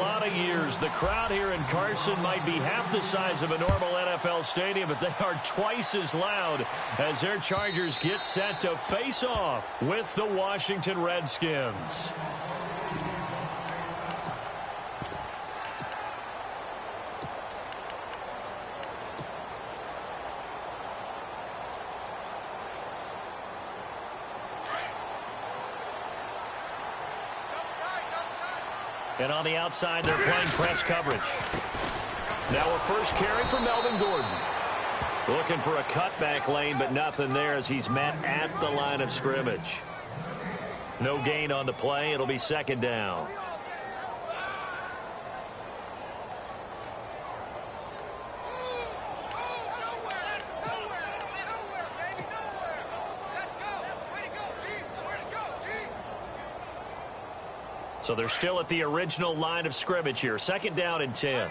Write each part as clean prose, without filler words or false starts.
lot of years. The crowd here in Carson might be half the size of a normal NFL stadium, but they are twice as loud as their Chargers get set to face off with the Washington Redskins. And on the outside, they're playing press coverage. Now a first carry for Melvin Gordon. Looking for a cutback lane, but nothing there as he's met at the line of scrimmage. No gain on the play. It'll be second down. So they're still at the original line of scrimmage here. Second down and 10.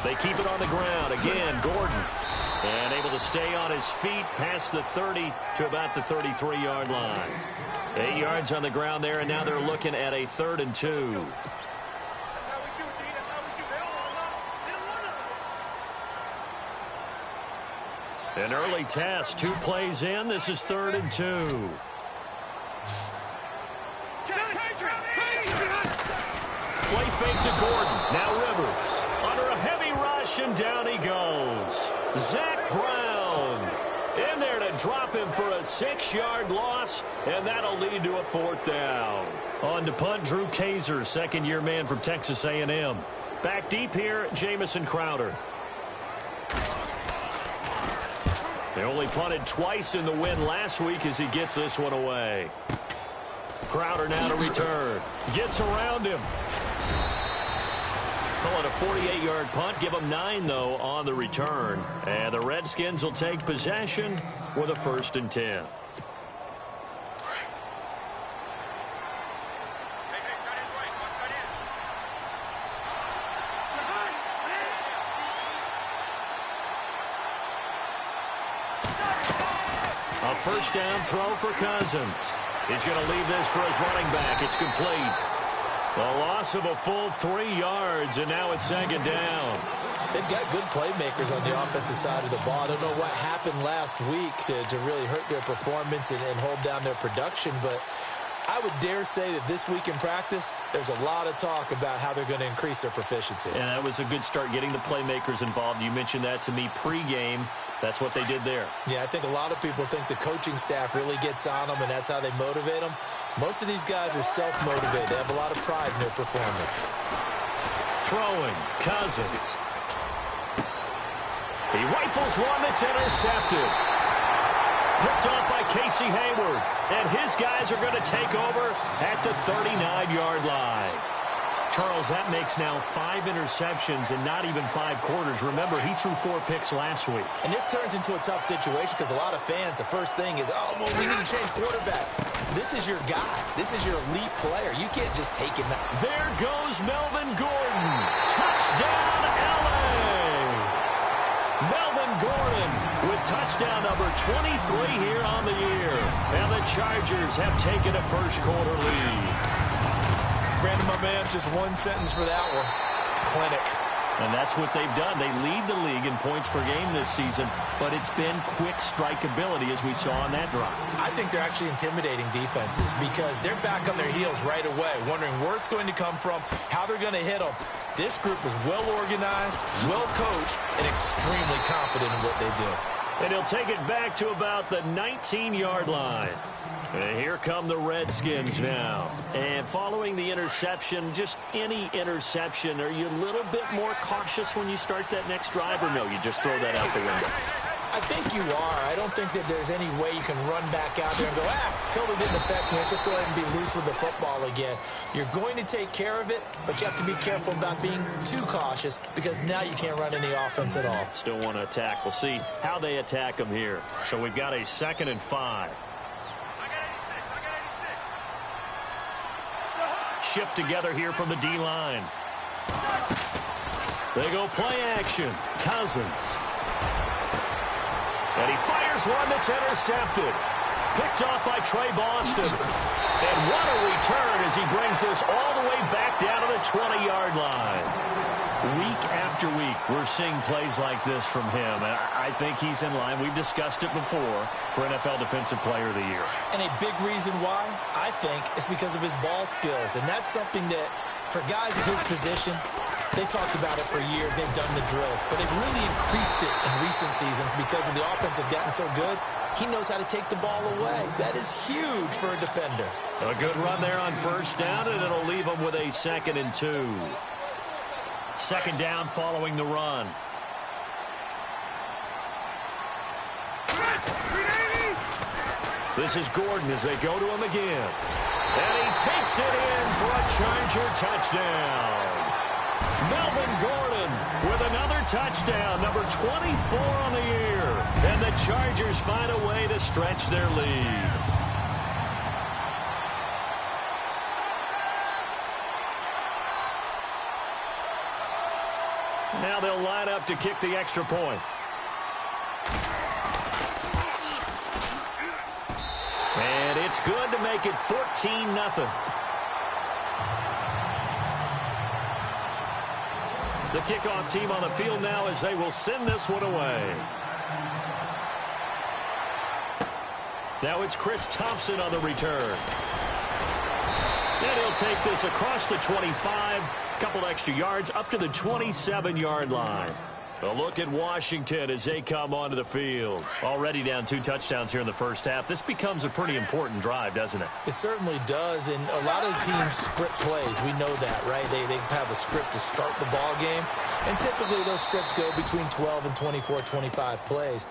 They keep it on the ground. Again, Gordon. And able to stay on his feet past the 30 to about the 33-yard line. 8 yards on the ground there, and now they're looking at a 3rd and 2. An early test. 2 plays in. This is 3rd and 2. Play fake to Gordon. Now Rivers. Under a heavy rush, and down he goes. Zach Brown in there to drop him for a 6-yard loss, and that'll lead to a 4th down. On to punt, Drew Kaiser, second-year man from Texas A&M. Back deep here, Jamison Crowder. They only punted twice in the win last week as he gets this one away. Crowder now to return. Gets around him. Call it a 48-yard punt. Give them 9, though, on the return. And the Redskins will take possession with a 1st and 10. A first down throw for Cousins. He's going to leave this for his running back. It's complete. A loss of a full 3 yards, and now it's second down. They've got good playmakers on the offensive side of the ball. I don't know what happened last week to really hurt their performance and hold down their production, but I would dare say that this week in practice, there's a lot of talk about how they're going to increase their proficiency. And that was a good start, getting the playmakers involved. You mentioned that to me pregame. That's what they did there. Yeah, I think a lot of people think the coaching staff really gets on them, and that's how they motivate them. Most of these guys are self-motivated. They have a lot of pride in their performance. Throwing, Cousins. He rifles one that's intercepted. Picked off by Casey Hayward. And his guys are going to take over at the 39-yard line. Charles, that makes now 5 interceptions and not even 5 quarters. Remember, he threw 4 picks last week. And this turns into a tough situation because a lot of fans, the first thing is, oh, well, we need to change quarterbacks. This is your guy. This is your elite player. You can't just take him out. There goes Melvin Gordon. Touchdown, L.A. Melvin Gordon with touchdown number 23 here on the year. And the Chargers have taken a first-quarter lead. Brandon, my man, just one sentence for that one. Clinic. And that's what they've done. They lead the league in points per game this season, but it's been quick strike ability as we saw on that drive. I think they're actually intimidating defenses because they're back on their heels right away, wondering where it's going to come from, how they're going to hit them. This group is well organized, well coached, and extremely confident in what they do. And he'll take it back to about the 19-yard line. And here come the Redskins now. And following the interception, just any interception, are you a little bit more cautious when you start that next drive, or no, you just throw that out the window? I think you are. I don't think that there's any way you can run back out there and go, totally didn't affect me. Let's just go ahead and be loose with the football again. You're going to take care of it, but you have to be careful about being too cautious because now you can't run any offense at all. Still want to attack. We'll see how they attack them here. So we've got a 2nd and 5. Shift together here from the D-line. They go play action. Cousins. And he fires one that's intercepted. Picked off by Trey Boston. And what a return as he brings this all the way back down to the 20-yard line. Week after week, we're seeing plays like this from him. And I think he's in line. We've discussed it before for NFL Defensive Player of the Year. And a big reason why, I think, is because of his ball skills. And that's something that, for guys of his position, they've talked about it for years. They've done the drills. But they've really increased it in recent seasons because of the offense have gotten so good. He knows how to take the ball away. That is huge for a defender. A good run there on first down, and it'll leave him with a 2nd and 2. Second down following the run. This is Gordon as they go to him again. And he takes it in for a Charger touchdown. Melvin Gordon with another touchdown, number 24 on the year. And the Chargers find a way to stretch their lead. Now they'll line up to kick the extra point. And it's good to make it 14-0. The kickoff team on the field now as they will send this one away. Now it's Chris Thompson on the return. And he'll take this across the 25. Couple extra yards up to the 27-yard line. A look at Washington as they come onto the field. Already down 2 touchdowns here in the first half. This becomes a pretty important drive, doesn't it? It certainly does, and a lot of teams script plays. We know that, right? They have a script to start the ball game, and typically those scripts go between 12 and 24, 25 plays.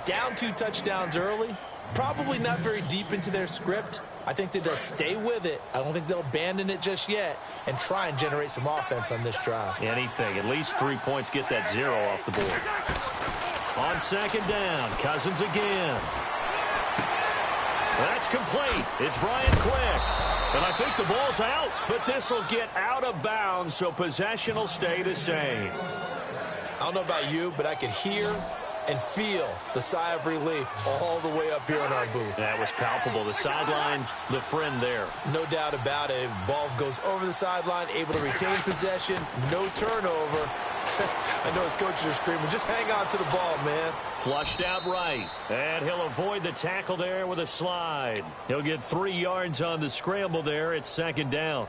Down 2 touchdowns early, probably not very deep into their script. I think that they'll stay with it. I don't think they'll abandon it just yet and try and generate some offense on this drive. Anything. At least 3 points, get that 0 off the board. On second down, Cousins again. That's complete. It's Brian Quick. And I think the ball's out, but this will get out of bounds, so possession will stay the same. I don't know about you, but I could hear and feel the sigh of relief all the way up here in our booth. That was palpable. The sideline, the friend there. No doubt about it. Ball goes over the sideline, able to retain possession, no turnover. I know his coaches are screaming, just hang on to the ball, man. Flushed out right. And he'll avoid the tackle there with a slide. He'll get 3 yards on the scramble there. It's second down.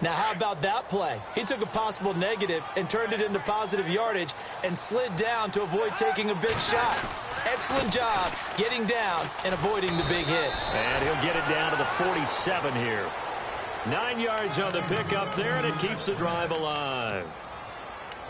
Now, how about that play? He took a possible negative and turned it into positive yardage and slid down to avoid taking a big shot. Excellent job getting down and avoiding the big hit. And he'll get it down to the 47 here. 9 yards on the pickup there, and it keeps the drive alive.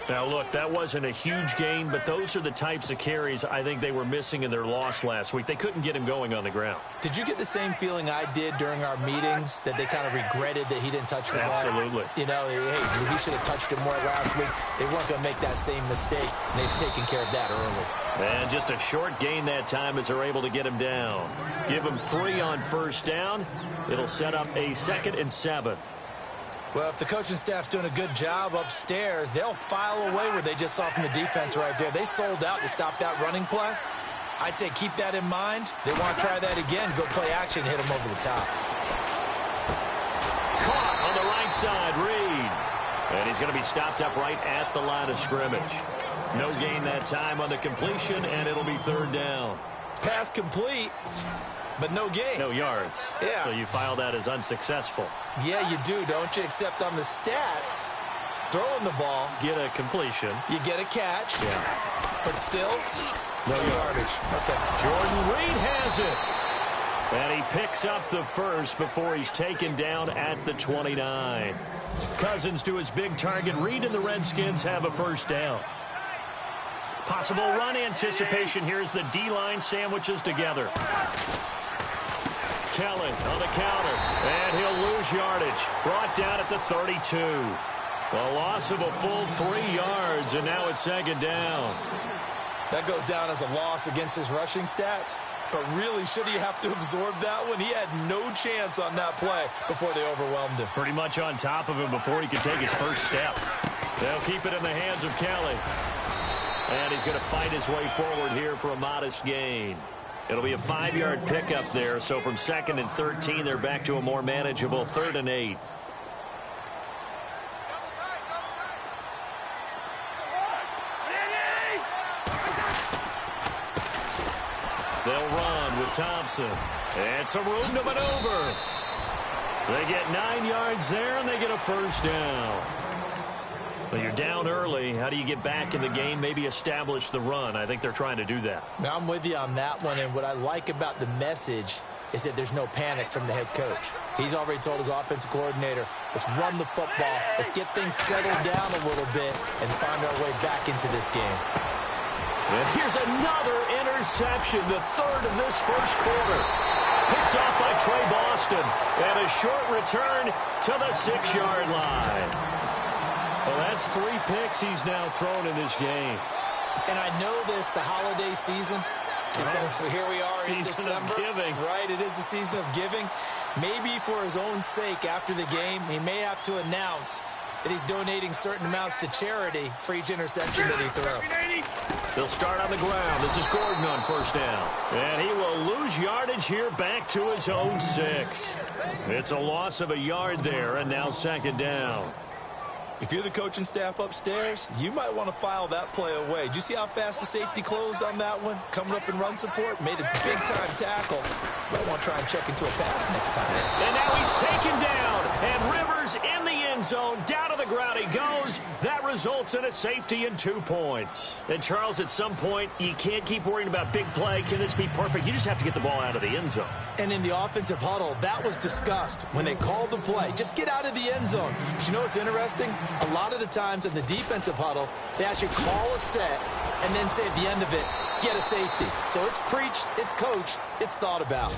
Now, look, that wasn't a huge gain, but those are the types of carries I think they were missing in their loss last week. They couldn't get him going on the ground. Did you get the same feeling I did during our meetings, that they kind of regretted that he didn't touch the ball? Absolutely. You know, hey, he should have touched it more last week. They weren't going to make that same mistake, and they've taken care of that early. And just a short gain that time as they're able to get him down. Give him 3 on first down. It'll set up a 2nd and 7. Well, if the coaching staff's doing a good job upstairs, they'll file away what they just saw from the defense right there. They sold out to stop that running play. I'd say keep that in mind. They want to try that again, go play action, hit them over the top. Caught on the right side, Reed. And he's going to be stopped up right at the line of scrimmage. No gain that time on the completion, and it'll be 3rd down. Pass complete, but no gain. No yards. Yeah. So you file that as unsuccessful. Yeah, you do, don't you? Except on the stats, throwing the ball, Get a completion. you get a catch, Yeah. but still, no yardage. Okay. Jordan Reed has it. And he picks up the first before he's taken down at the 29. Cousins to his big target. Reed and the Redskins have a first down. Possible run anticipation. Here's the D-line sandwiches together. Kelly on the counter, and he'll lose yardage. Brought down at the 32. A loss of a full 3 yards, and now it's 2nd down. That goes down as a loss against his rushing stats. But really, should he have to absorb that one? He had no chance on that play before they overwhelmed him. Pretty much on top of him before he could take his first step. They'll keep it in the hands of Kelly. And he's going to fight his way forward here for a modest gain. It'll be a 5-yard pickup there. So from 2nd and 13, they're back to a more manageable 3rd and 8. They'll run with Thompson. And some room to maneuver. They get 9 yards there, and they get a first down. Well, you're down early. How do you get back in the game, maybe establish the run? I think they're trying to do that. Now, I'm with you on that one, and what I like about the message is that there's no panic from the head coach. He's already told his offensive coordinator, let's run the football, let's get things settled down a little bit, and find our way back into this game. And here's another interception, the 3rd of this first quarter. Picked off by Trey Boston, and a short return to the 6-yard line. Well, that's 3 picks he's now thrown in this game. And I know this, the holiday season, because here we are in December. Season of giving. Right, it is the season of giving. Maybe for his own sake after the game, he may have to announce that he's donating certain amounts to charity for each interception that he threw. They'll start on the ground. This is Gordon on first down. And he will lose yardage here back to his own 6. It's a loss of a yard there, and now 2nd down. If you're the coaching staff upstairs, you might want to file that play away. Did you see how fast the safety closed on that one? Coming up in run support, made a big-time tackle. Might want to try and check into a pass next time. And now he's taken down, and Rivers in the end zone. Down to the ground he goes. That results in a safety and 2 points. And, Charles, at some point, you can't keep worrying about big play. Can this be perfect? You just have to get the ball out of the end zone. And in the offensive huddle, that was discussed when they called the play. Just get out of the end zone. But you know what's interesting? A lot of the times in the defensive huddle, they actually call a set and then say at the end of it, get a safety. So it's preached, it's coached, it's thought about.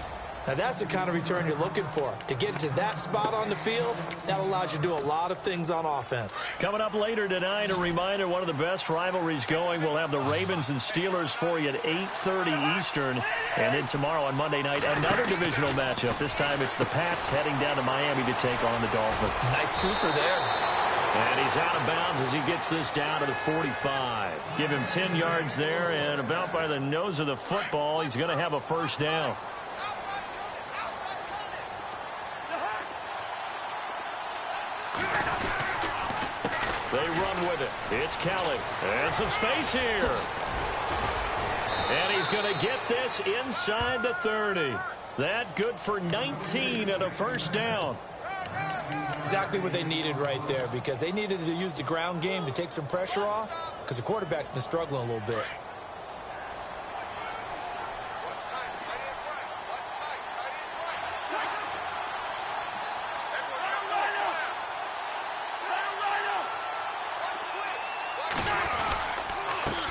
Now that's the kind of return you're looking for. To get to that spot on the field, that allows you to do a lot of things on offense. Coming up later tonight, a reminder, one of the best rivalries going. We'll have the Ravens and Steelers for you at 8:30 Eastern. And then tomorrow on Monday night, another divisional matchup. This time it's the Pats heading down to Miami to take on the Dolphins. Nice twofer there. And he's out of bounds as he gets this down to the 45. Give him 10 yards there, and about by the nose of the football, he's going to have a first down. They run with it. It's Kelly. And some space here. And he's going to get this inside the 30. That good for 19 and a first down. Exactly what they needed right there, because they needed to use the ground game to take some pressure off, because the quarterback's been struggling a little bit.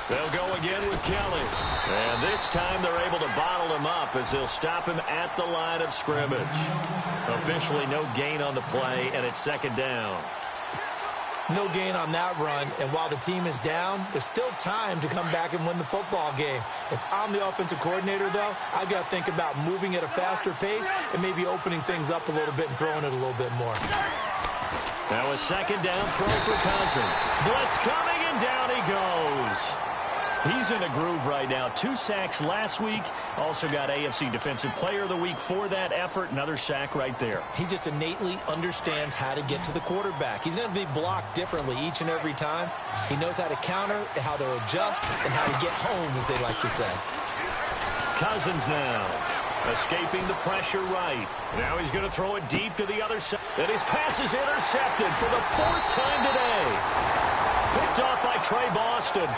They'll go again with Kelly. And this time they're able to bottle him up as they'll stop him at the line of scrimmage. Officially no gain on the play, and it's 2nd down. No gain on that run, and while the team is down, there's still time to come back and win the football game. If I'm the offensive coordinator, though, I've got to think about moving at a faster pace and maybe opening things up a little bit and throwing it a little bit more. Now a 2nd down throw for Cousins. Blitz coming, and down he goes. He's in a groove right now. 2 sacks last week. Also got AFC Defensive Player of the Week for that effort. Another sack right there. He just innately understands how to get to the quarterback. He's going to be blocked differently each and every time. He knows how to counter, how to adjust, and how to get home, as they like to say. Cousins now escaping the pressure right. Now he's going to throw it deep to the other side. And his pass is intercepted for the 4th time today. Picked off by Trey Boston.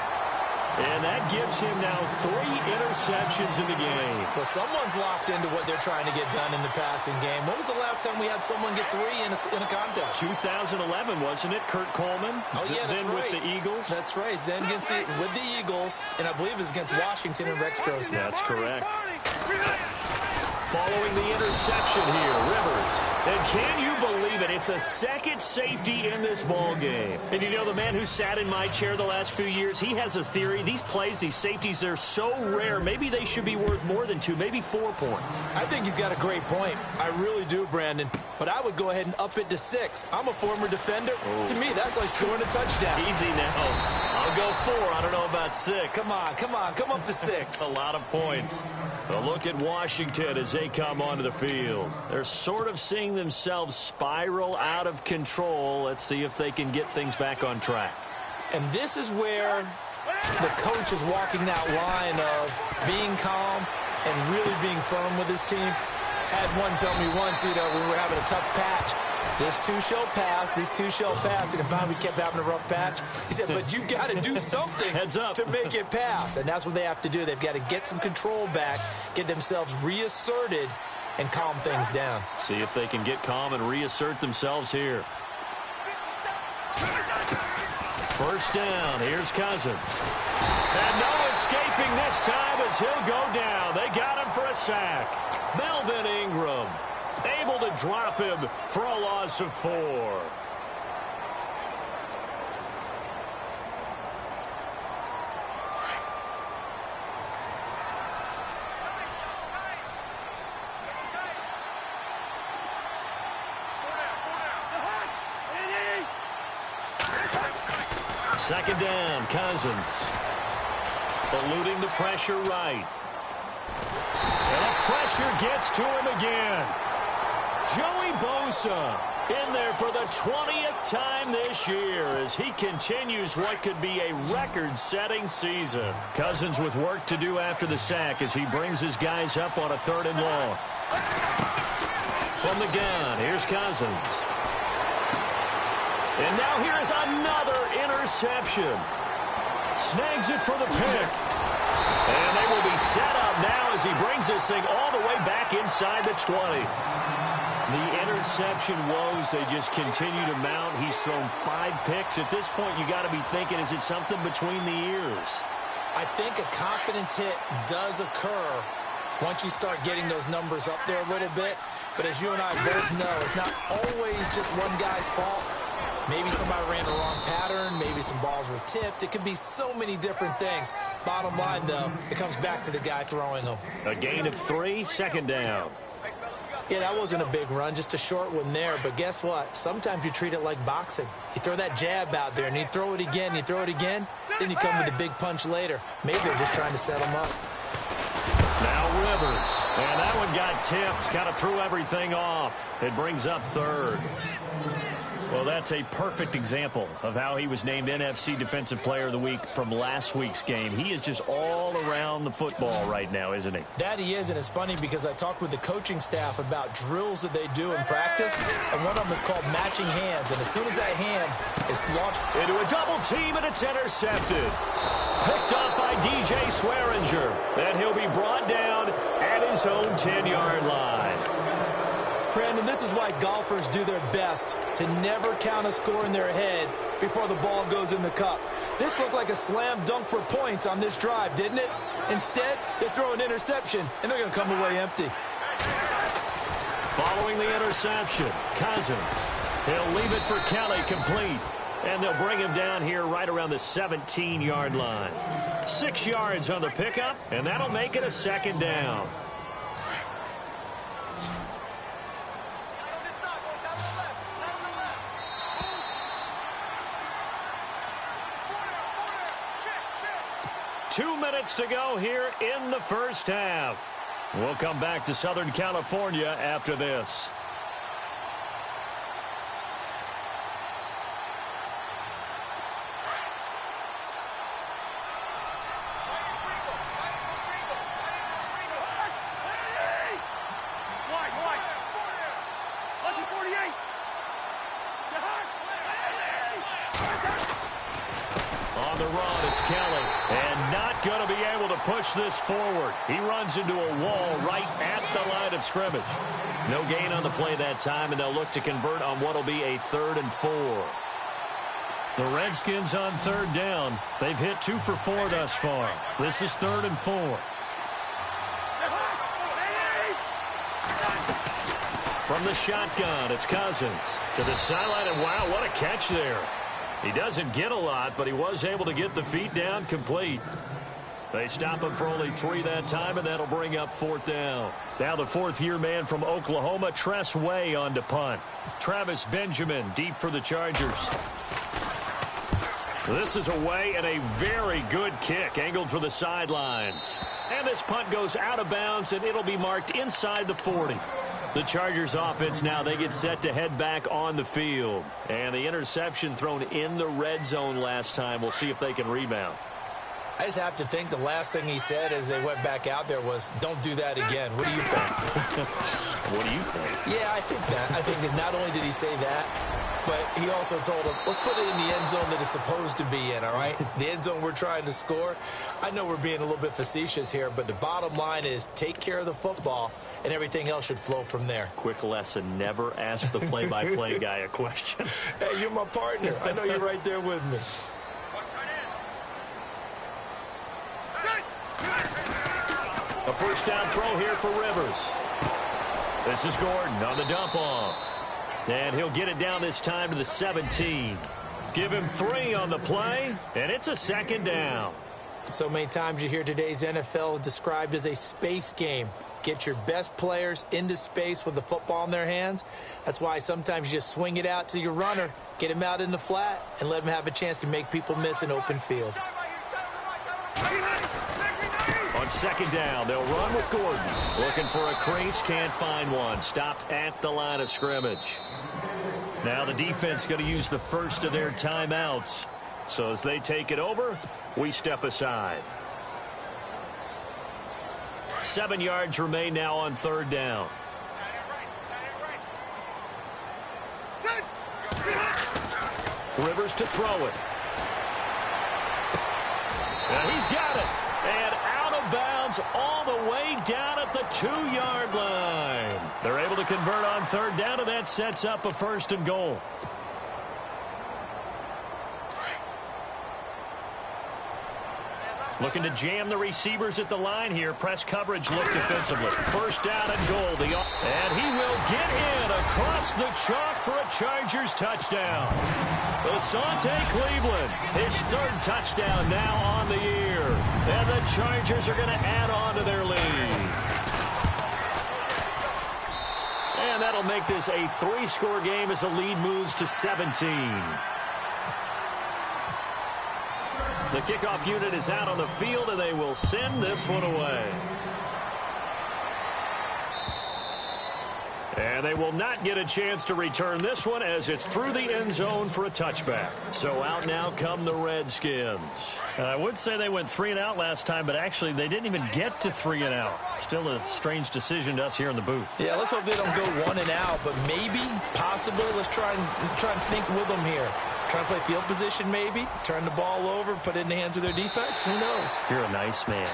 And that gives him now 3 interceptions in the game. Well, someone's locked into what they're trying to get done in the passing game. When was the last time we had someone get 3 in a contest? 2011, wasn't it? Kurt Coleman. Oh, yeah, that's then right. with the Eagles. That's right. Then with the Eagles, and I believe it's against Washington and Rex Grossman. That's correct. Following the interception here, Rivers. And can you believe it? It's a 2nd safety in this ball game. And you know, the man who sat in my chair the last few years, he has a theory. These plays, these safeties, they're so rare. Maybe they should be worth more than 2, maybe 4 points. I think he's got a great point. I really do, Brandon. but I would go ahead and up it to 6. I'm a former defender. Oh. To me, that's like scoring a touchdown. Easy now. I'll go 4. I don't know about 6. Come on. Come up to 6. A lot of points. A look at Washington as they come onto the field. They're sort of seeing themselves spiral out of control. Let's see if they can get things back on track. And this is where the coach is walking that line of being calm and really being firm with his team. Had one tell me once, we were having a tough patch. This too shall pass. This too shall pass. And finally we kept having a rough patch. He said, but you got to do something Heads up. to make it pass. And that's what they have to do. They've got to get some control back, get themselves reasserted, and calm things down. See if they can get calm and reassert themselves here. First down. Here's Cousins. And no escaping this time as he'll go down. They got him for a sack. Melvin Ingram able to drop him for a loss of 4. Second down, Cousins. Eluding the pressure right. And the pressure gets to him again. Joey Bosa in there for the 20th time this year as he continues what could be a record-setting season. Cousins with work to do after the sack as he brings his guys up on a 3rd and long. From the gun, here's Cousins. And now here is another interception. Snags it for the pick. And they will be set up now as he brings this thing all the way back inside the 20. The interception woes, they just continue to mount. He's thrown 5 picks. At this point, you got to be thinking, is it something between the ears? I think a confidence hit does occur once you start getting those numbers up there a little bit. But as you and I both know, it's not always just one guy's fault. Maybe somebody ran the wrong pattern. Maybe some balls were tipped. It could be so many different things. Bottom line, though, it comes back to the guy throwing them. A gain of 3, second down. Yeah, that wasn't a big run, just a short one there. But guess what? Sometimes you treat it like boxing. You throw that jab out there, and you throw it again, then you come with a big punch later. Maybe they're just trying to set him up. Now Rivers. And that one got tipped, kind of threw everything off. It brings up 3rd. Well, that's a perfect example of how he was named NFC Defensive Player of the Week from last week's game. He is just all around the football right now, isn't he? That he is, and it's funny because I talked with the coaching staff about drills that they do in practice, and one of them is called matching hands. And as soon as that hand is launched into a double team, and it's intercepted. Picked up by DJ Swearinger, and he'll be brought down at his own 10-yard line. Brandon, this is why golfers do their best to never count a score in their head before the ball goes in the cup. This looked like a slam dunk for points on this drive, didn't it? Instead, they throw an interception, and they're going to come away empty. Following the interception, Cousins. He'll leave it for Kelly complete. And they'll bring him down here right around the 17-yard line. 6 yards on the pickup, and that'll make it a second down. Two minutes to go here in the first half. We'll come back to Southern California after this. On the run, it's Kelly, and not going to be able to push this forward. He runs into a wall right at the line of scrimmage. No gain on the play that time, and they'll look to convert on what will be a 3rd and 4. The Redskins on 3rd down. They've hit 2 for 4 thus far. This is 3rd and 4. From the shotgun, it's Cousins to the sideline, and wow, what a catch there. He doesn't get a lot, but he was able to get the feet down complete. They stop him for only 3 that time, and that'll bring up 4th down. Now the 4th-year man from Oklahoma, Tress Way, on to punt. Travis Benjamin deep for the Chargers. This is away and a very good kick angled for the sidelines. And this punt goes out of bounds, and it'll be marked inside the 40. The Chargers offense now, they get set to head back on the field. And the interception thrown in the red zone last time. We'll see if they can rebound. I just have to think the last thing he said as they went back out there was, don't do that again. What do you think? What do you think? Yeah, I think that. I think that not only did he say that, but he also told him, let's put it in the end zone that it's supposed to be in, all right? The end zone we're trying to score. I know we're being a little bit facetious here, but the bottom line is take care of the football, and everything else should flow from there. Quick lesson, never ask the play-by-play guy a question. Hey, you're my partner. I know you're right there with me. A first down throw here for Rivers. This is Gordon on the dump off. And he'll get it down this time to the 17. Give him 3 on the play, and it's a 2nd down. So many times you hear today's NFL described as a space game. Get your best players into space with the football in their hands. That's why sometimes you just swing it out to your runner, get him out in the flat, and let him have a chance to make people miss an open field. On 2nd down, they'll run with Gordon. Looking for a crease, can't find one. Stopped at the line of scrimmage. Now the defense going to use the first of their timeouts. So as they take it over, we step aside. 7 yards remain now on 3rd down. Rivers to throw it. And he's got it. And out of bounds all the way down at the 2-yard line. They're able to convert on 3rd down, and that sets up a 1st and goal. Looking to jam the receivers at the line here. Press coverage look defensively. 1st down and goal. And he will get in across the chalk for a Chargers touchdown. Asante Cleveland, his 3rd touchdown now on the year. And the Chargers are going to add on to their lead. And that'll make this a 3-score game as the lead moves to 17. The kickoff unit is out on the field, and they will send this one away. And they will not get a chance to return this one as it's through the end zone for a touchback. So out now come the Redskins. I would say they went 3 and out last time, but actually they didn't even get to 3 and out. Still a strange decision to us here in the booth. Yeah, let's hope they don't go 1 and out, but maybe, possibly, let's try and think with them here. Try to play field position maybe, turn the ball over, put it in the hands of their defense. Who knows? You're a nice man.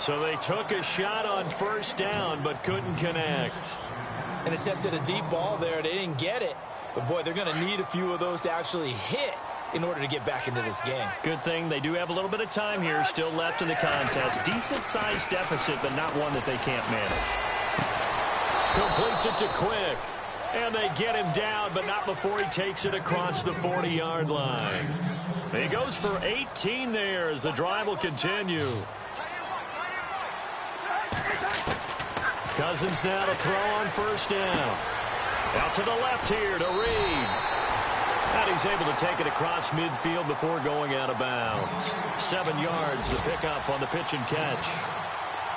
So they took a shot on 1st down, but couldn't connect. An attempt at a deep ball there. They didn't get it. But, boy, they're going to need a few of those to actually hit in order to get back into this game. Good thing they do have a little bit of time here still left in the contest. Decent-sized deficit, but not one that they can't manage. Completes it to Quick. And they get him down, but not before he takes it across the 40-yard line. He goes for 18 there as the drive will continue. Cousins now to throw on 1st down. Out to the left here to Reed. And he's able to take it across midfield before going out of bounds. 7 yards to pick up on the pitch and catch.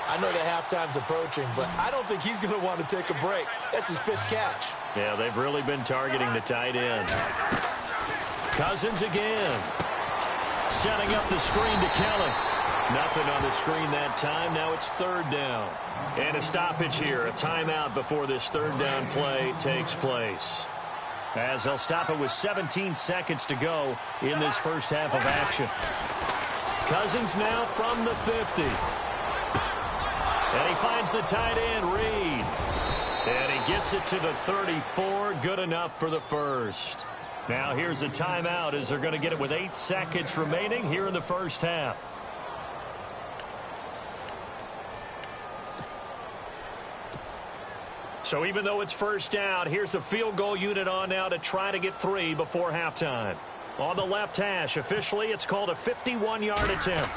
I know that halftime's approaching, but I don't think he's going to want to take a break. That's his 5th catch. Yeah, they've really been targeting the tight end. Cousins again. Setting up the screen to Kelly. Nothing on the screen that time. Now it's 3rd down. And a stoppage here. A timeout before this 3rd down play takes place. As they'll stop it with 17 seconds to go in this first half of action. Cousins now from the 50. And he finds the tight end, Reed. And he gets it to the 34. Good enough for the 1st. Now here's a timeout as they're going to get it with 8 seconds remaining here in the first half. So even though it's 1st down, here's the field goal unit on now to try to get 3 before halftime. on the left hash. Officially, it's called a 51-yard attempt.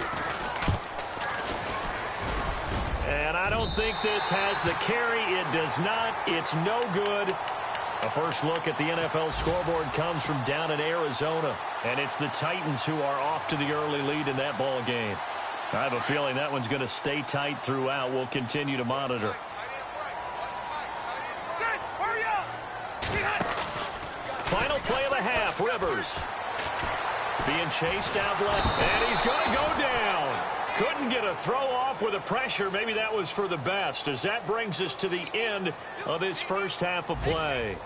And I don't think this has the carry. It does not. It's no good. A first look at the NFL scoreboard comes from down in Arizona. And it's the Titans who are off to the early lead in that ball game. I have a feeling that one's going to stay tight throughout. We'll continue to monitor. Final play of the half, Rivers. Being chased out left, and he's going to go down. Couldn't get a throw off with the pressure. Maybe that was for the best, as that brings us to the end of this first half of play.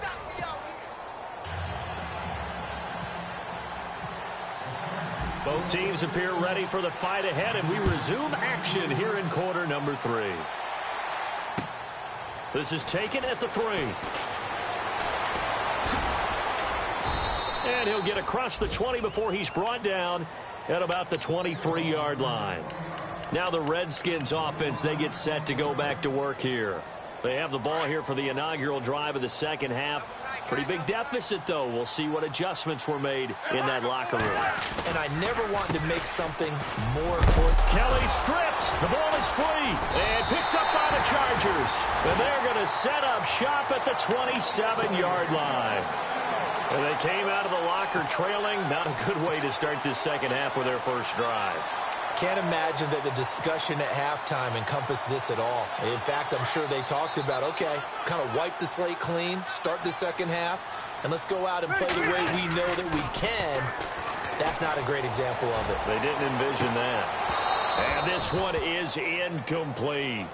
Both teams appear ready for the fight ahead, and we resume action here in quarter number 3. This is taken at the 3. And he'll get across the 20 before he's brought down at about the 23-yard line. Now the Redskins offense, they get set to go back to work here. They have the ball here for the inaugural drive of the second half. Pretty big deficit, though. We'll see what adjustments were made in that locker room. And I never wanted to make something more important. Kelly stripped. The ball is free and picked up by the Chargers. And they're going to set up shop at the 27-yard line. And they came out of the locker trailing. Not a good way to start this second half with their first drive. Can't imagine that the discussion at halftime encompassed this at all. In fact, I'm sure they talked about, okay, kind of wipe the slate clean, start the second half, and let's go out and play the way we know that we can. That's not a great example of it. They didn't envision that. And this one is incomplete.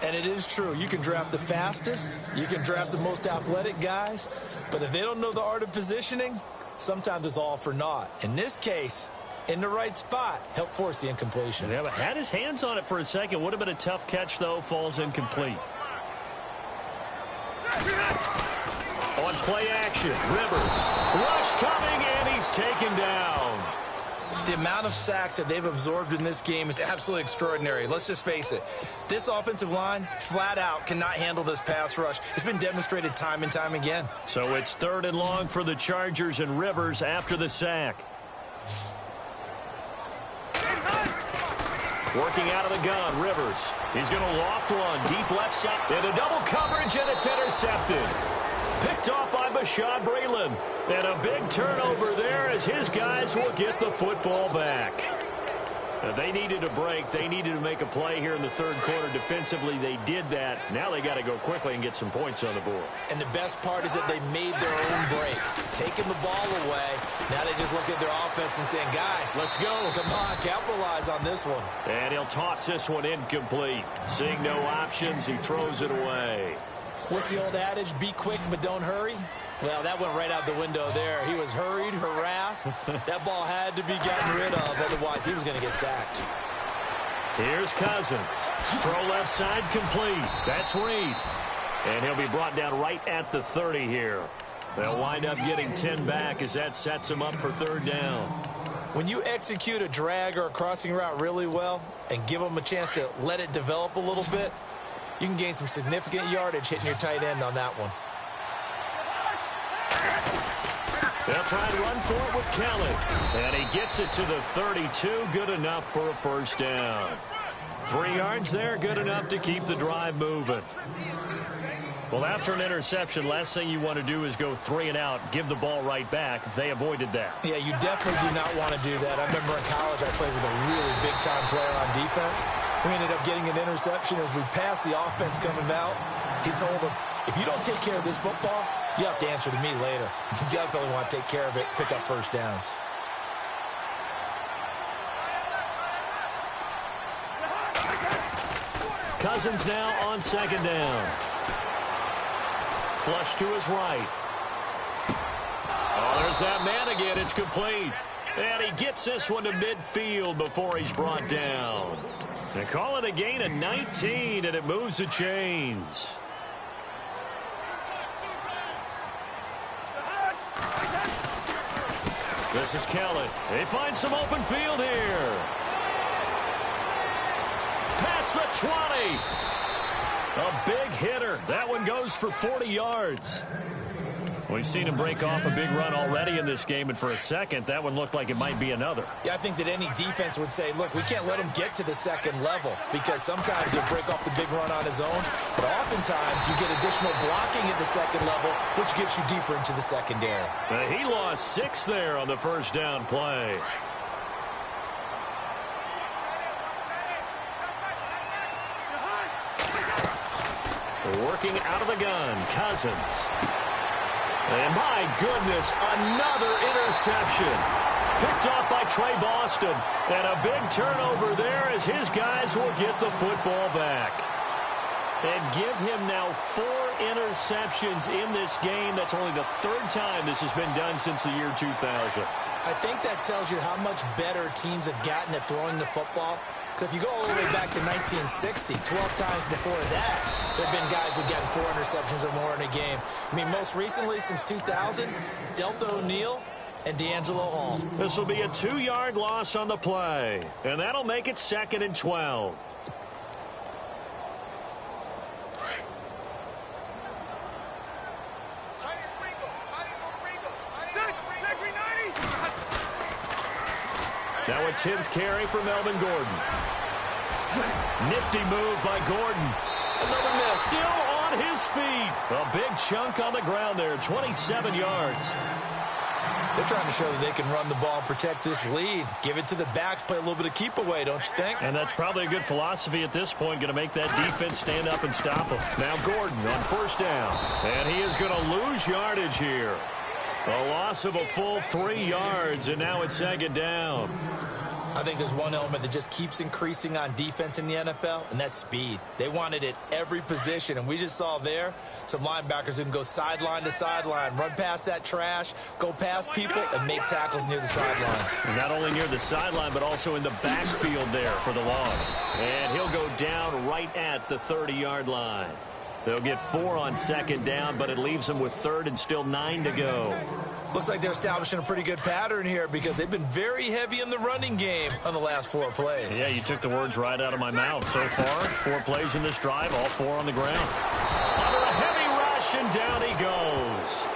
And it is true. You can draft the fastest. You can draft the most athletic guys. But if they don't know the art of positioning, sometimes it's all for naught. In this case, in the right spot, help force the incompletion. Yeah, but had his hands on it for a second. Would have been a tough catch, though. Falls incomplete. On play action, Rivers. Rush coming, and he's taken down. The amount of sacks that they've absorbed in this game is absolutely extraordinary. Let's just face it. This offensive line, flat out, cannot handle this pass rush. It's been demonstrated time and time again. So it's 3rd and long for the Chargers, and Rivers after the sack. Working out of the gun, Rivers. He's going to loft one. Deep left side. Into double coverage, and it's intercepted. Picked off by Bashaud Breeland. And a big turnover there as his guys will get the football back. They needed a break. They needed to make a play here in the third quarter. Defensively, they did that. Now they got to go quickly and get some points on the board. And the best part is that they made their own break. Taking the ball away. Now they just look at their offense and saying, guys, let's go. Come on, capitalize on this one. And he'll toss this one incomplete. Seeing no options, he throws it away. What's the old adage? Be quick, but don't hurry. Well, that went right out the window there. He was hurried, harassed. That ball had to be gotten rid of. Otherwise, he was going to get sacked. Here's Cousins. Throw left side complete. That's Reed. And he'll be brought down right at the 30 here. They'll wind up getting 10 back as that sets them up for 3rd down. When you execute a drag or a crossing route really well and give them a chance to let it develop a little bit, you can gain some significant yardage hitting your tight end on that one. They'll try to run for it with Kelly. And he gets it to the 32. Good enough for a first down. 3 yards there. Good enough to keep the drive moving. Well, after an interception, last thing you want to do is go 3 and out, give the ball right back. They avoided that. Yeah, you definitely do not want to do that. I remember in college I played with a really big-time player on defense. We ended up getting an interception as we passed the offense coming out. He told him, if you don't take care of this football, you have to answer to me later. You definitely want to take care of it, pick up first downs. Cousins now on 2nd down. Flush to his right. Oh, there's that man again. It's complete. And he gets this one to midfield before he's brought down. They call it a gain of 19, and it moves the chains. This is Kelly. They find some open field here. Past the 20. A big hitter. That one goes for 40 yards. We've seen him break off a big run already in this game, and for a second, that one looked like it might be another. Yeah, I think that any defense would say, look, we can't let him get to the second level, because sometimes he'll break off the big run on his own, but oftentimes you get additional blocking at the second level, which gets you deeper into the secondary. He lost 6 there on the first down play. Working out of the gun, Cousins. And my goodness, another interception. Picked off by Trey Boston. And a big turnover there as his guys will get the football back. And give him now 4 interceptions in this game. That's only the 3rd time this has been done since the year 2000. I think that tells you how much better teams have gotten at throwing the football. Because if you go all the way back to 1960, 12 times before that, there have been guys who've gotten 4 interceptions or more in a game. I mean, most recently, since 2000, Delta O'Neal and D'Angelo Hall. This will be a 2-yard loss on the play. And that'll make it 2nd and 12. Now a 10th carry for Melvin Gordon. Nifty move by Gordon. Another miss. Still on his feet. A big chunk on the ground there, 27 yards. They're trying to show that they can run the ball and protect this lead. Give it to the backs, play a little bit of keep away, don't you think? And that's probably a good philosophy at this point, going to make that defense stand up and stop them. Now Gordon on first down. And he is going to lose yardage here. A loss of a full 3 yards, and now it's 2nd down. I think there's one element that just keeps increasing on defense in the NFL, and that's speed. They want it at every position, and we just saw there some linebackers who can go sideline to sideline, run past that trash, go past people, and make tackles near the sidelines. And not only near the sideline, but also in the backfield there for the loss. And he'll go down right at the 30-yard line. They'll get 4 on 2nd down, but it leaves them with 3rd and still 9 to go. Looks like they're establishing a pretty good pattern here because they've been very heavy in the running game on the last 4 plays. Yeah, you took the words right out of my mouth. So far, 4 plays in this drive, all 4 on the ground. Under a heavy rush, and down he goes.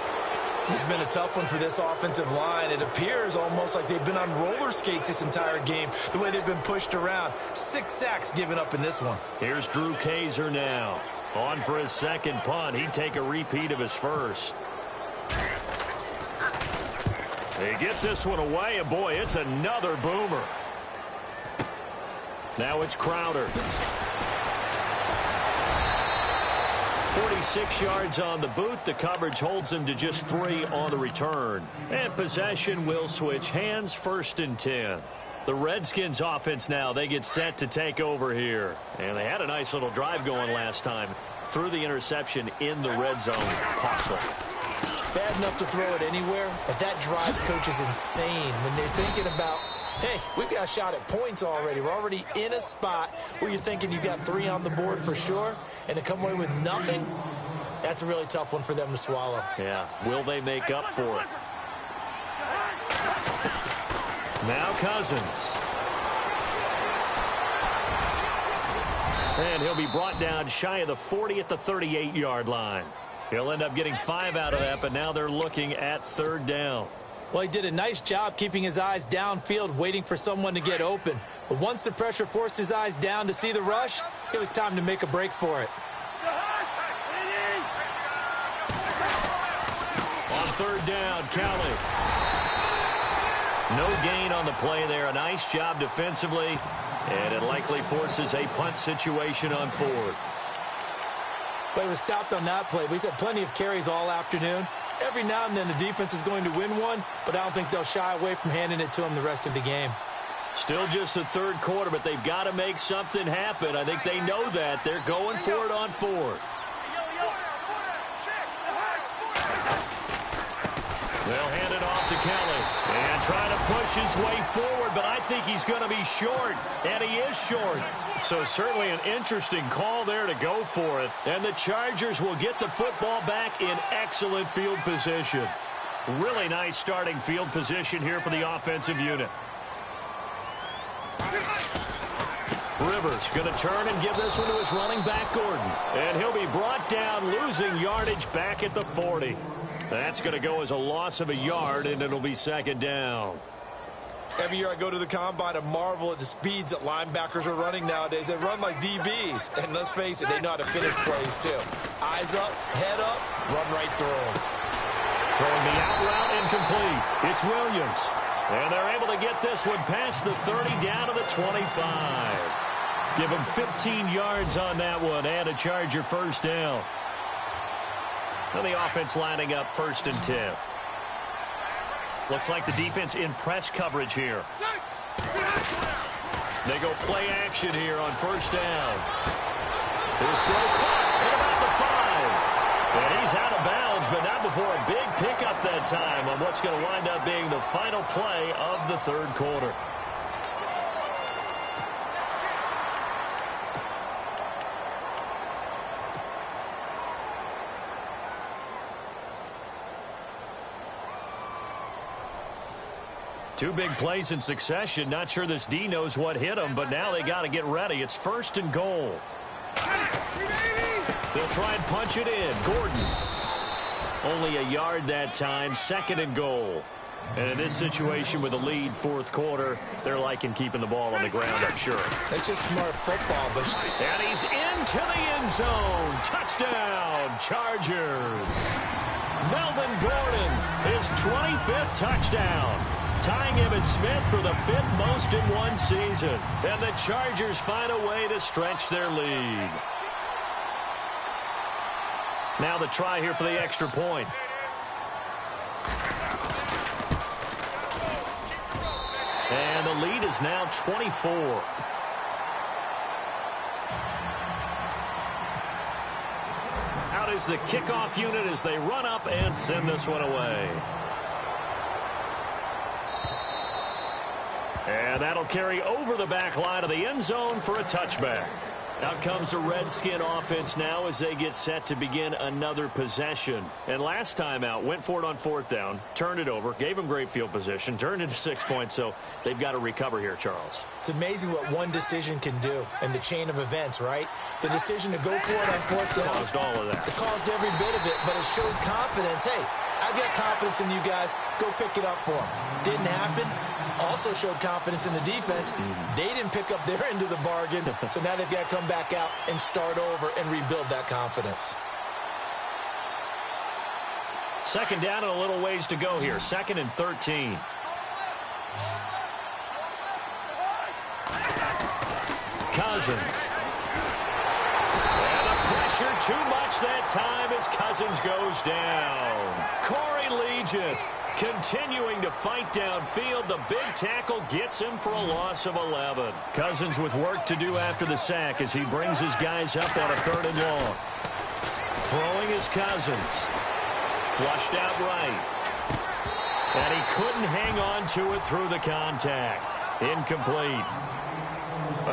This has been a tough one for this offensive line. It appears almost like they've been on roller skates this entire game, the way they've been pushed around. 6 sacks given up in this one. Here's Drew Kaiser now. On for his 2nd punt. He'd take a repeat of his first. He gets this one away, and boy, it's another boomer. Now it's Crowder. 46 yards on the boot. The coverage holds him to just 3 on the return. And possession will switch hands, 1st and 10. The Redskins offense now, they get set to take over here. And they had a nice little drive going last time. Threw the interception in the red zone. Costly. Bad enough to throw it anywhere, but that drives coaches insane when they're thinking about, hey, we've got a shot at points already. We're already in a spot where you're thinking you've got 3 on the board for sure, and to come away with nothing, that's a really tough one for them to swallow. Yeah, will they make up for it? Now Cousins. And he'll be brought down shy of the 40 at the 38-yard line. He'll end up getting 5 out of that, but now they're looking at 3rd down. Well, he did a nice job keeping his eyes downfield, waiting for someone to get open. But once the pressure forced his eyes down to see the rush, it was time to make a break for it. On 3rd down, Kelly. No gain on the play there. A nice job defensively, and it likely forces a punt situation on 4th. But it was stopped on that play. We've had plenty of carries all afternoon. Every now and then the defense is going to win one, but I don't think they'll shy away from handing it to them the rest of the game. Still just the 3rd quarter, but they've got to make something happen. I think they know that. They're going for it on 4th. They'll hand it off to Kelly and try to push his way forward, but I think he's going to be short, and he is short. So certainly an interesting call there to go for it. And the Chargers will get the football back in excellent field position. Really nice starting field position here for the offensive unit. Rivers going to turn and give this one to his running back, Gordon. And he'll be brought down, losing yardage back at the 40. That's going to go as a loss of a yard, and it'll be second down. Every year I go to the combine and marvel at the speeds that linebackers are running nowadays. They run like DBs. And let's face it, they know how to finish plays too. Eyes up, head up, run right through them. Throwing the out route incomplete. It's Williams. And they're able to get this one past the 30 down to the 25. Give them 15 yards on that one and a Charger first down. And the offense lining up 1st and 10. Looks like the defense in press coverage here. They go play action here on 1st down. His throw caught at about the 5. And he's out of bounds, but not before a big pickup that time on what's going to wind up being the final play of the 3rd quarter. Two big plays in succession. Not sure this D knows what hit him, but now they got to get ready. It's 1st and goal. They'll try and punch it in. Gordon. Only a yard that time. 2nd and goal. And in this situation with a lead 4th quarter, they're liking keeping the ball on the ground, I'm sure. It's just smart football. But and he's into the end zone. Touchdown, Chargers. Melvin Gordon, his 25th touchdown. Tying Emmitt Smith for the 5th most in one season. And the Chargers find a way to stretch their lead. Now the try here for the extra point. And the lead is now 24. Out is the kickoff unit as they run up and send this one away. And that'll carry over the back line of the end zone for a touchback. Out comes the Redskin offense now as they get set to begin another possession. And last time out, went for it on 4th down, turned it over, gave them great field position, turned into 6 points, so they've got to recover here, Charles. It's amazing what one decision can do in the chain of events, right? The decision to go for it on 4th down. Caused all of that. It caused every bit of it, but it showed confidence. Hey, I've got confidence in you guys. Go pick it up for them. Didn't happen. Also showed confidence in the defense. They didn't pick up their end of the bargain, so now they've got to come back out and start over and rebuild that confidence. 2nd down and a little ways to go here. 2nd and 13. Cousins. And the pressure too much that time as Cousins goes down. Corey Legion continuing to fight downfield. The big tackle gets him for a loss of 11. Cousins with work to do after the sack as he brings his guys up on a 3rd and long. Throwing is Cousins. Flushed out right. And he couldn't hang on to it through the contact. Incomplete.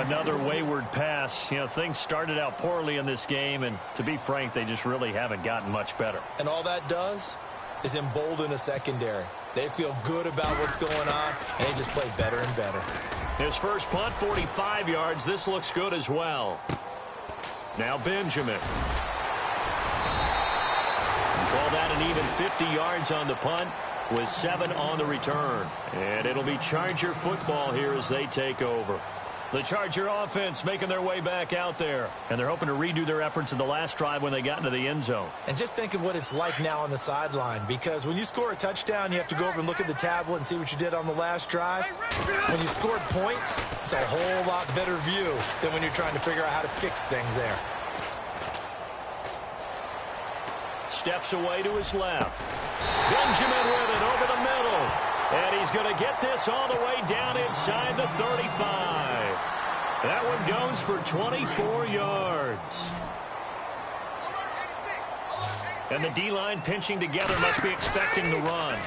Another wayward pass. You know, things started out poorly in this game, and to be frank, they just really haven't gotten much better. And all that does is embolden a secondary. They feel good about what's going on, and they just play better and better. His first punt, 45 yards. This looks good as well. Now Benjamin. Call that an even 50 yards on the punt with 7 on the return. And it'll be Charger football here as they take over. The Charger offense making their way back out there. And they're hoping to redo their efforts in the last drive when they got into the end zone. And just think of what it's like now on the sideline. Because when you score a touchdown, you have to go over and look at the tablet and see what you did on the last drive. When you scored points, it's a whole lot better view than when you're trying to figure out how to fix things there. Steps away to his left. Benjamin with it over the middle. And he's going to get this all the way down inside the 35. That one goes for 24 yards. And the D-line pinching together must be expecting the run.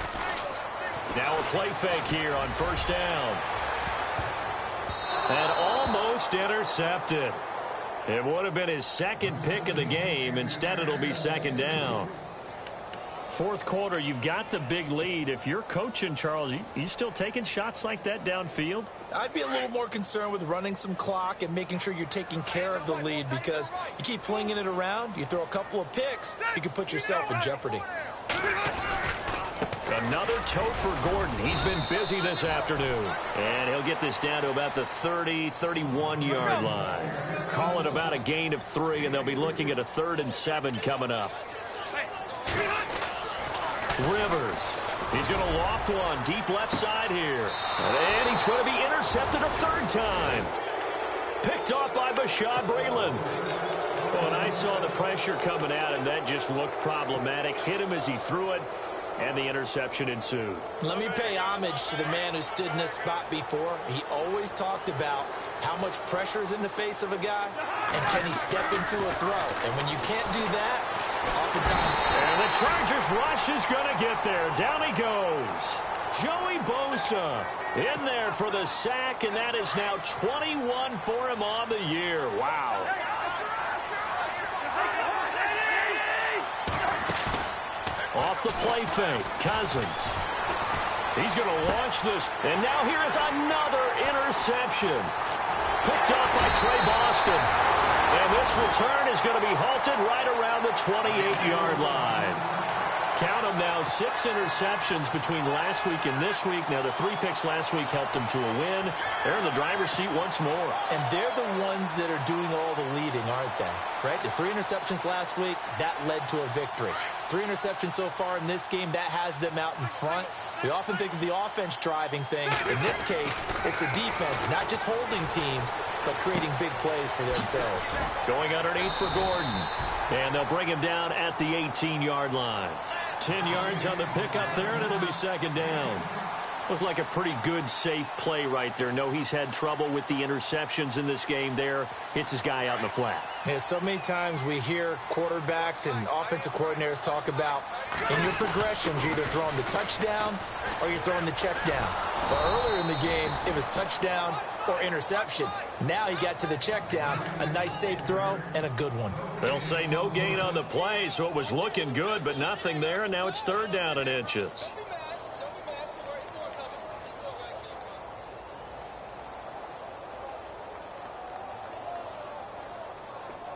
Now a play fake here on 1st down. And almost intercepted. It would have been his 2nd pick of the game. Instead, it'll be 2nd down. 4th quarter, you've got the big lead. If you're coaching, Charles, you still taking shots like that downfield? I'd be a little more concerned with running some clock and making sure you're taking care of the lead, because you keep flinging it around, you throw a couple of picks, you can put yourself in jeopardy. Another tote for Gordon. He's been busy this afternoon. And he'll get this down to about the 30, 31-yard line. Call it about a gain of 3, and they'll be looking at a 3rd and 7 coming up. Rivers. He's going to loft one deep left side here. And he's going to be intercepted a 3rd time. Picked off by Bashaud Breeland. When I saw the pressure coming at him, that just looked problematic. Hit him as he threw it, and the interception ensued. Let me pay homage to the man who stood in this spot before. He always talked about how much pressure is in the face of a guy, and can he step into a throw. And when you can't do that, oftentimes... And the Chargers rush is going to get there. Down he goes. Joey Bosa in there for the sack, and that is now 21 for him on the year. Wow. Off the play fake, Cousins. He's going to launch this. And now here is another interception. Picked up by Trey Boston. And this return is going to be halted right around the 28-yard line. Count them now, 6 interceptions between last week and this week. Now, the 3 picks last week helped them to a win. They're in the driver's seat once more. And they're the ones that are doing all the leading, aren't they? Right? The 3 interceptions last week, that led to a victory. 3 interceptions so far in this game, that has them out in front. We often think of the offense driving things. In this case, it's the defense, not just holding teams, but creating big plays for themselves. Going underneath for Gordon. And they'll bring him down at the 18-yard line. 10 yards on the pickup there, and it'll be 2nd down. Looked like a pretty good, safe play right there. No, he's had trouble with the interceptions in this game there. Hits his guy out in the flat. Yeah, so many times we hear quarterbacks and offensive coordinators talk about in your progressions, you're either throwing the touchdown or you're throwing the check down. But earlier in the game, it was touchdown or interception. Now he got to the check down, a nice safe throw, and a good one. They'll say no gain on the play, so it was looking good, but nothing there, and now it's 3rd down and inches.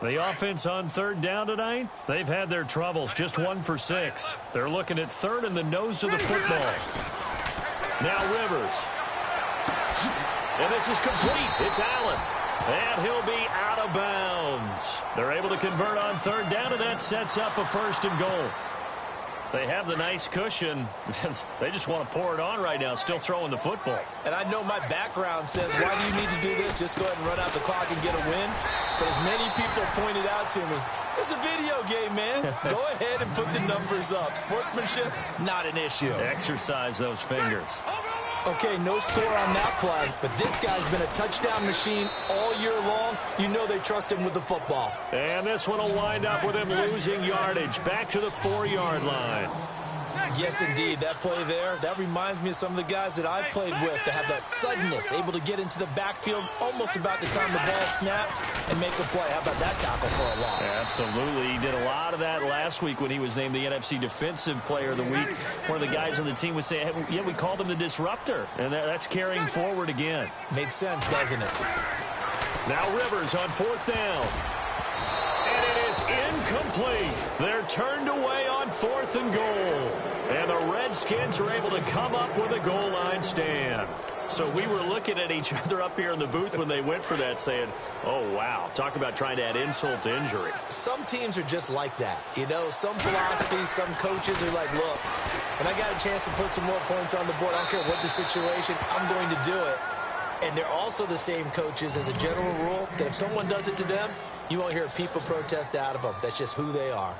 The offense on 3rd down tonight, they've had their troubles, just 1 for 6. They're looking at 3rd in the nose of the football. Now Rivers. And this is complete. It's Allen. And he'll be out of bounds. They're able to convert on 3rd down, and that sets up a 1st and goal. They have the nice cushion. They just want to pour it on right now, still throwing the football. And I know my background says, why do you need to do this? Just go ahead and run out the clock and get a win. But as many people pointed out to me, it's a video game, man. Go ahead and put the numbers up. Sportsmanship, not an issue. Exercise those fingers. Okay, no score on that play, but this guy's been a touchdown machine all year long. You know they trust him with the football. And this one will wind up with him losing yardage. Back to the 4-yard line. Yes, indeed. That play there, that reminds me of some of the guys that I played with that have that suddenness, able to get into the backfield almost about the time the ball snapped and make a play. How about that tackle for a loss? Absolutely. He did a lot of that last week when he was named the NFC Defensive Player of the Week. One of the guys on the team would say, hey, yeah, we called him the disruptor, and that's carrying forward again. Makes sense, doesn't it? Now Rivers on 4th down. And it is incomplete. They're turned away on 4th and goal. And the Redskins are able to come up with a goal line stand. So we were looking at each other up here in the booth when they went for that saying, oh, wow, talk about trying to add insult to injury. Some teams are just like that. You know, some philosophies, some coaches are like, look, when I got a chance to put some more points on the board, I don't care what the situation, I'm going to do it. And they're also the same coaches as a general rule that if someone does it to them, you won't hear people protest out of them. That's just who they are.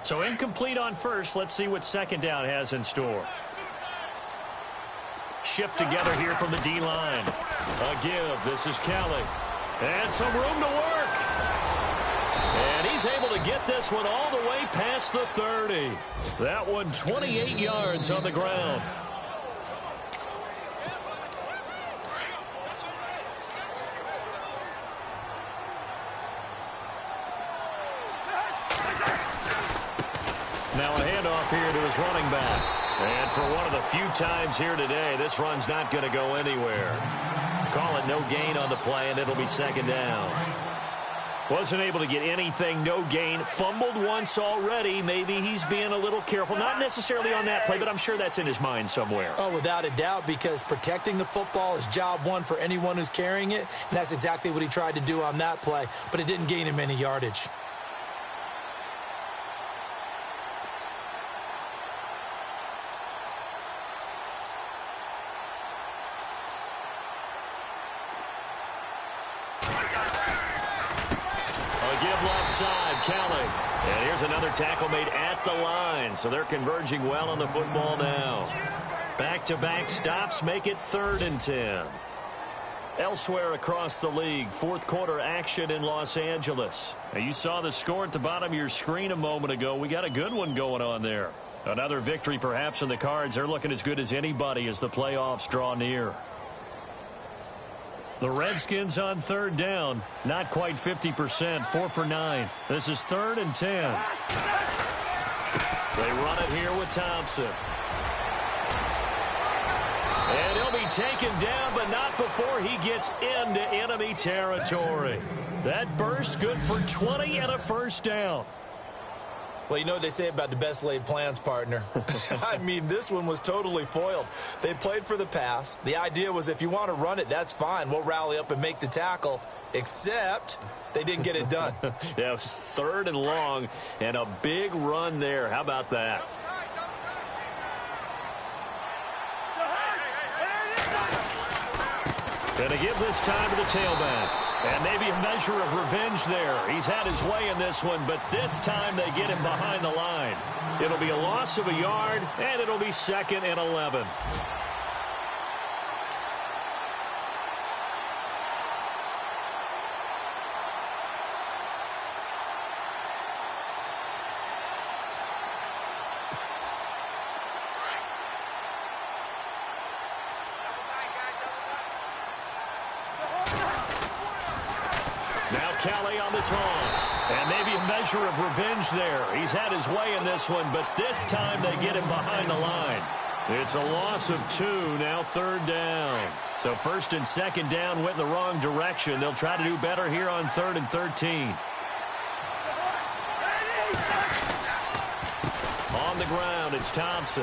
So incomplete on 1st. Let's see what 2nd down has in store. Shift together here from the D-line. A give. This is Kelly. And some room to work. And he's able to get this one all the way past the 30. That one 28 yards on the ground. Now a handoff here to his running back. And for one of the few times here today, this run's not going to go anywhere. Call it no gain on the play, and it'll be 2nd down. Wasn't able to get anything, no gain. Fumbled once already. Maybe he's being a little careful. Not necessarily on that play, but I'm sure that's in his mind somewhere. Oh, without a doubt, because protecting the football is job one for anyone who's carrying it, and that's exactly what he tried to do on that play, but it didn't gain him any yardage. Kelly. And here's another tackle made at the line. So they're converging well on the football now. Back-to-back stops make it 3rd and 10. Elsewhere across the league, fourth quarter action in Los Angeles. Now you saw the score at the bottom of your screen a moment ago. We got a good one going on there. Another victory perhaps in the cards. They're looking as good as anybody as the playoffs draw near. The Redskins on 3rd down. Not quite 50%. 4 for 9. This is 3rd and 10. They run it here with Thompson. And he'll be taken down, but not before he gets into enemy territory. That burst good for 20 and a first down. Well, you know what they say about the best laid plans, partner. I mean, this one was totally foiled. They played for the pass. The idea was if you want to run it, that's fine. We'll rally up and make the tackle, except they didn't get it done. Yeah, it was 3rd and long and a big run there. How about that? Gonna give this time to the tailback. And maybe a measure of revenge there. He's had his way in this one, but this time they get him behind the line. It'll be a loss of a yard, and it'll be 2nd and 11. Kelly on the toss. And maybe a measure of revenge there. He's had his way in this one, but this time they get him behind the line. It's a loss of 2, now 3rd down. So 1st and 2nd down went in the wrong direction. They'll try to do better here on 3rd and 13. On the ground, it's Thompson.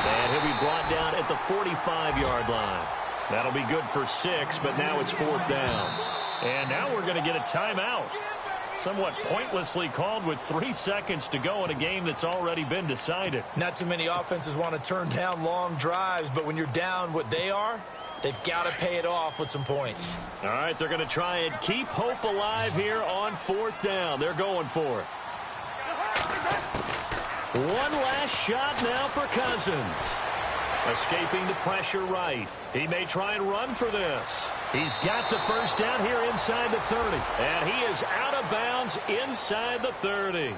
And he'll be brought down at the 45-yard line. That'll be good for 6, but now it's 4th down. And now we're going to get a timeout. Somewhat pointlessly called with 3 seconds to go in a game that's already been decided. Not too many offenses want to turn down long drives, but when you're down what they are, they've got to pay it off with some points. All right, they're going to try and keep hope alive here on 4th down. They're going for it. One last shot now for Cousins. Escaping the pressure right. He may try and run for this. He's got the first down here inside the 30. And he is out of bounds inside the 30.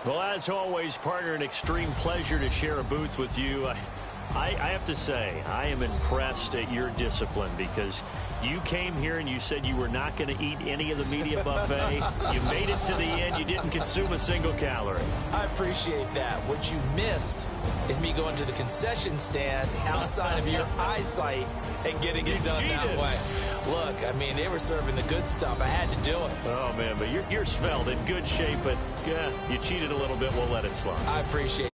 Well, as always, partner, an extreme pleasure to share a booth with you. I have to say, I am impressed at your discipline because you came here and you said you were not going to eat any of the media buffet. You made it to the end. You didn't consume a single calorie. I appreciate that. What you missed is me going to the concession stand outside of your eyesight and getting it done that way. Look, I mean, they were serving the good stuff. I had to do it. Oh, man, but you're svelte, in good shape, but yeah, you cheated a little bit. We'll let it slide. I appreciate it.